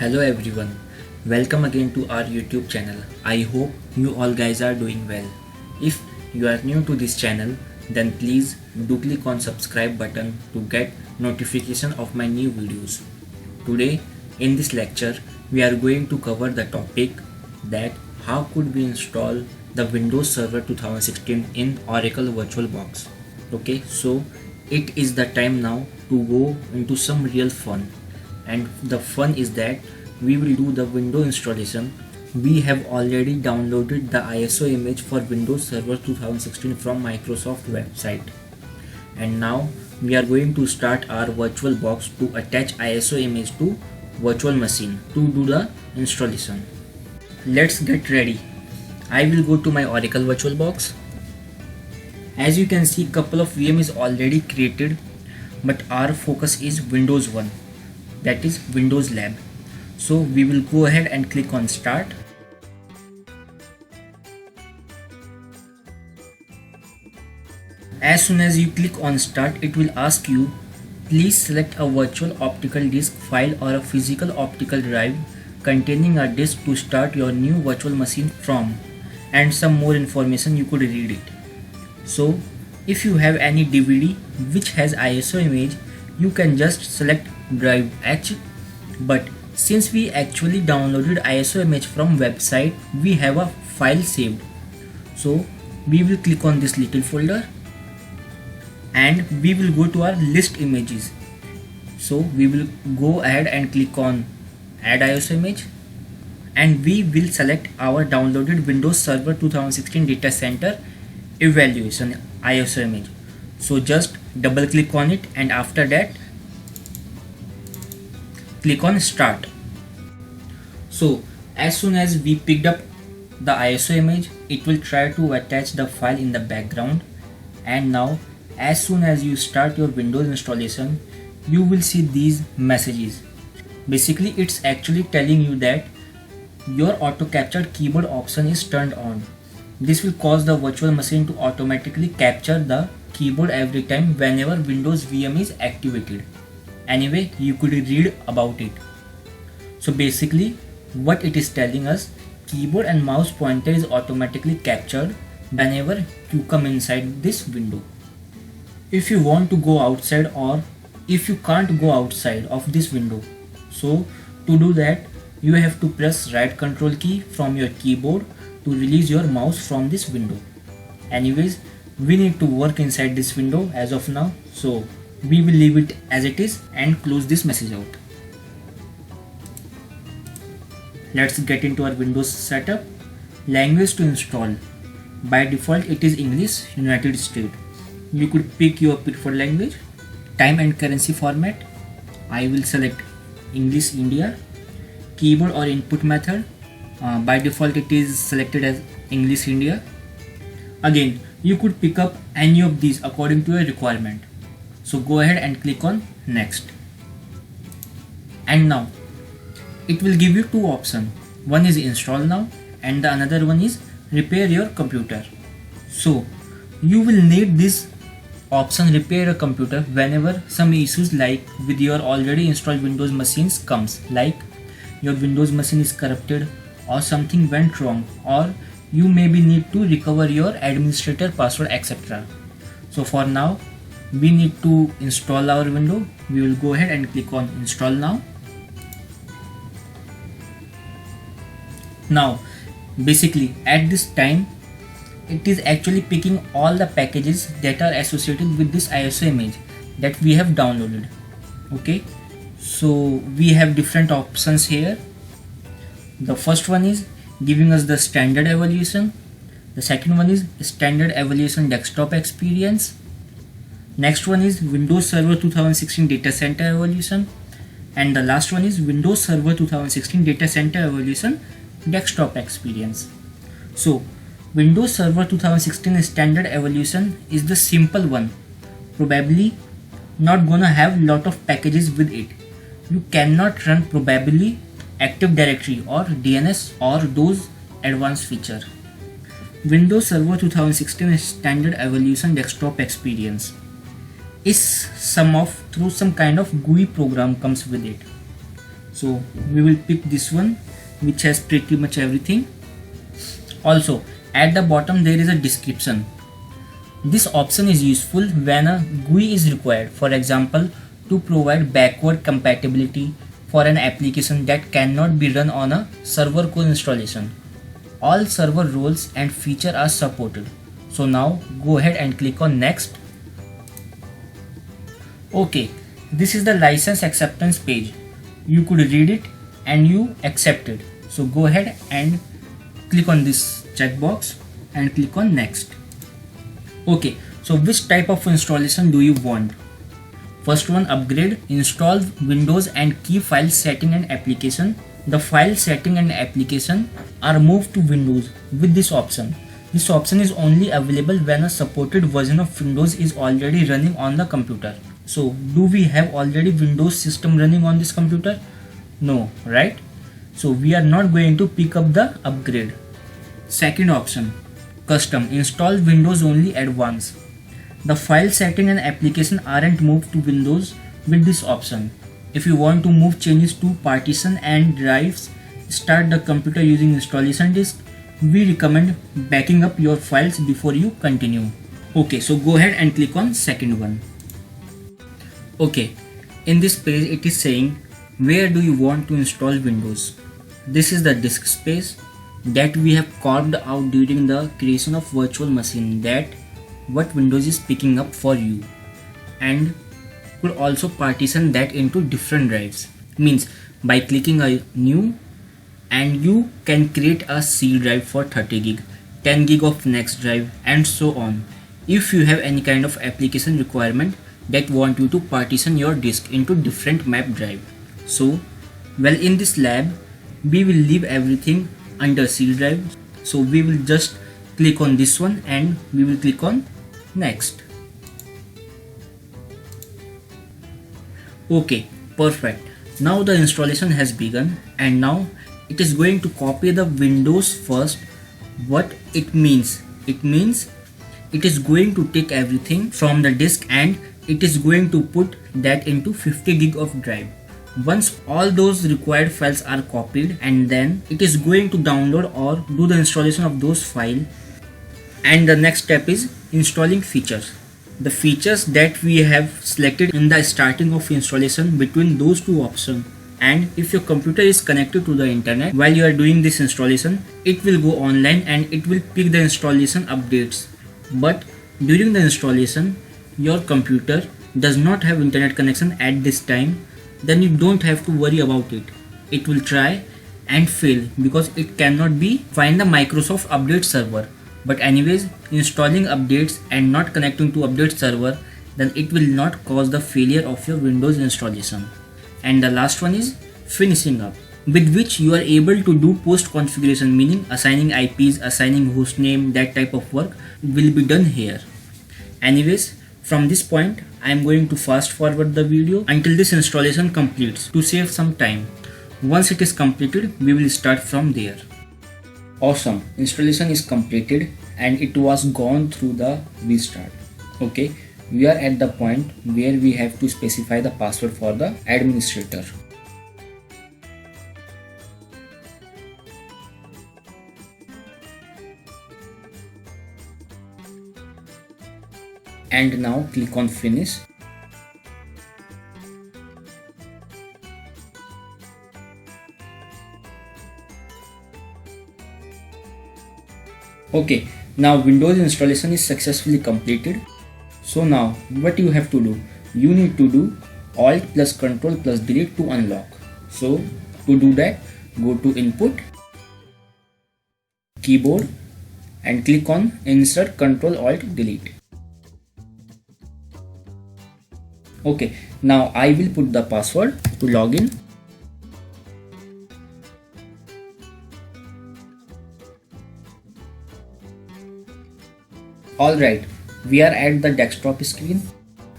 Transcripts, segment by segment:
Hello everyone, welcome again to our YouTube channel. I hope you all guys are doing well. If you are new to this channel, then please do click on subscribe button to get notification of my new videos. Today in this lecture we are going to cover the topic that how could we install the Windows Server 2016 in Oracle VirtualBox. Okay, so it is the time now to go into some real fun, and the fun is that we will do the window installation. We have already downloaded the ISO image for Windows Server 2016 from Microsoft website, and now we are going to start our VirtualBox to attach ISO image to virtual machine to do the installation. Let's get ready. I will go to my Oracle VirtualBox. As you can see, couple of VM is already created, but our focus is Windows 1, that is Windows Lab. So we will go ahead and click on start. As soon as you click on start, it will ask you, please select a virtual optical disk file or a physical optical drive containing a disk to start your new virtual machine from, and some more information. You could read it. So if you have any DVD which has ISO image, you can just select drive H, but since we actually downloaded ISO image from website, we have a file saved. So we will click on this little folder and we will go to our list images. So we will go ahead and click on add ISO image, and we will select our downloaded Windows Server 2016 data center evaluation ISO image. So just double click on it, and after that click on start. So as soon as we picked up the ISO image, it will try to attach the file in the background. And now as soon as you start your Windows installation, you will see these messages. Basically it's actually telling you that your auto captured keyboard option is turned on. This will cause the virtual machine to automatically capture the keyboard every time whenever Windows VM is activated. Anyway, you could read about it. So basically what it is telling us, keyboard and mouse pointer is automatically captured whenever you come inside this window. If you want to go outside, or if you can't go outside of this window, so to do that you have to press right control key from your keyboard to release your mouse from this window. Anyways, we need to work inside this window as of now, so we will leave it as it is and close this message out. Let's get into our Windows setup. Language to install. By default it is English United States. You could pick your preferred language. Time and currency format, I will select English India. Keyboard or input method, by default it is selected as English India. Again, you could pick up any of these according to your requirement. So go ahead and click on next. And now it will give you two options. One is install now and the another one is repair your computer. So you will need this option, repair a computer, whenever some issues like with your already installed Windows machines comes, like your Windows machine is corrupted or something went wrong, or you maybe need to recover your administrator password, etc. So for now we need to install our window. We will go ahead and click on install now. Now basically at this time it is actually picking all the packages that are associated with this ISO image that we have downloaded. Okay, so we have different options here. The first one is giving us the standard evaluation. The second one is standard evaluation desktop experience. Next one is Windows Server 2016 data center evaluation, and the last one is Windows Server 2016 data center evaluation desktop experience. So Windows Server 2016 standard evaluation is the simple one, probably not gonna have lot of packages with it. You cannot run probably Active Directory or DNS or those advanced feature. Windows Server 2016 standard evaluation desktop experience is through some kind of GUI program comes with it. So we will pick this one which has pretty much everything. Also at the bottom there is a description. This option is useful when a GUI is required, for example to provide backward compatibility for an application that cannot be run on a server core installation. All server roles and features are supported. So now go ahead and click on next. Okay, this is the license acceptance page. You could read it and you accept it. So go ahead and click on this checkbox and click on next. Okay, so which type of installation do you want? First one, upgrade, install Windows and key file setting and application. The file setting and application are moved to Windows with this option. This option is only available when a supported version of Windows is already running on the computer. So do we have already Windows system running on this computer? No, right? So we are not going to pick up the upgrade. Second option, custom, install Windows only advanced. The file setting and application aren't moved to Windows with this option. If you want to move changes to partition and drives, start the computer using installation disk. We recommend backing up your files before you continue. Okay, so go ahead and click on second one. Okay, in this page it is saying where do you want to install Windows. This is the disk space that we have carved out during the creation of virtual machine, that what Windows is picking up for you, and could also partition that into different drives. Means by clicking a new, and you can create a C drive for 30 gig, 10 gig of next drive, and so on. If you have any kind of application requirement that want you to partition your disk into different map drive. So well, in this lab we will leave everything under C drive. So we will just click on this one and we will click on next. Okay, perfect. Now the installation has begun and now it is going to copy the Windows first. What it means? It means it is going to take everything from the disk and it is going to put that into 50 gig of drive. Once all those required files are copied, and then it is going to download or do the installation of those files. And the next step is installing features. The features that we have selected in the starting of installation between those two options. And if your computer is connected to the internet while you are doing this installation, it will go online and it will pick the installation updates. But during the installation, your computer does not have internet connection at this time, then you don't have to worry about it. It will try and fail because it cannot find the Microsoft update server. But anyways, installing updates and not connecting to update server, then it will not cause the failure of your Windows installation. And the last one is finishing up, with which you are able to do post configuration, meaning assigning IPs, assigning hostname, that type of work will be done here. Anyways, from this point I am going to fast forward the video until this installation completes to save some time. Once it is completed, we will start from there. Awesome, installation is completed and it was gone through the restart. Okay, we are at the point where we have to specify the password for the administrator. And now click on finish. Okay, now Windows installation is successfully completed. So now what you have to do? You need to do Alt plus Control plus Delete to unlock. So to do that, go to Input, Keyboard and click on Insert Control Alt Delete. Okay, now I will put the password to log in. Alright, we are at the desktop screen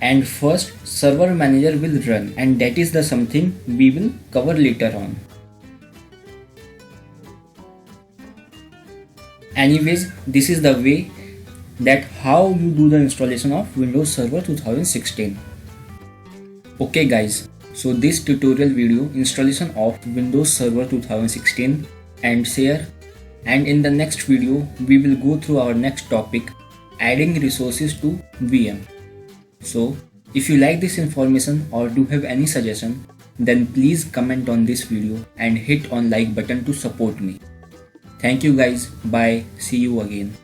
and first server manager will run, and that is the something we will cover later on. Anyways, this is the way that how you do the installation of Windows Server 2016. Okay guys, So this tutorial video installation of Windows Server 2016 and share, and in the next video we will go through our next topic, adding resources to VM. So if you like this information or do have any suggestion, then please comment on this video and hit on like button to support me. Thank you guys. Bye. See you again.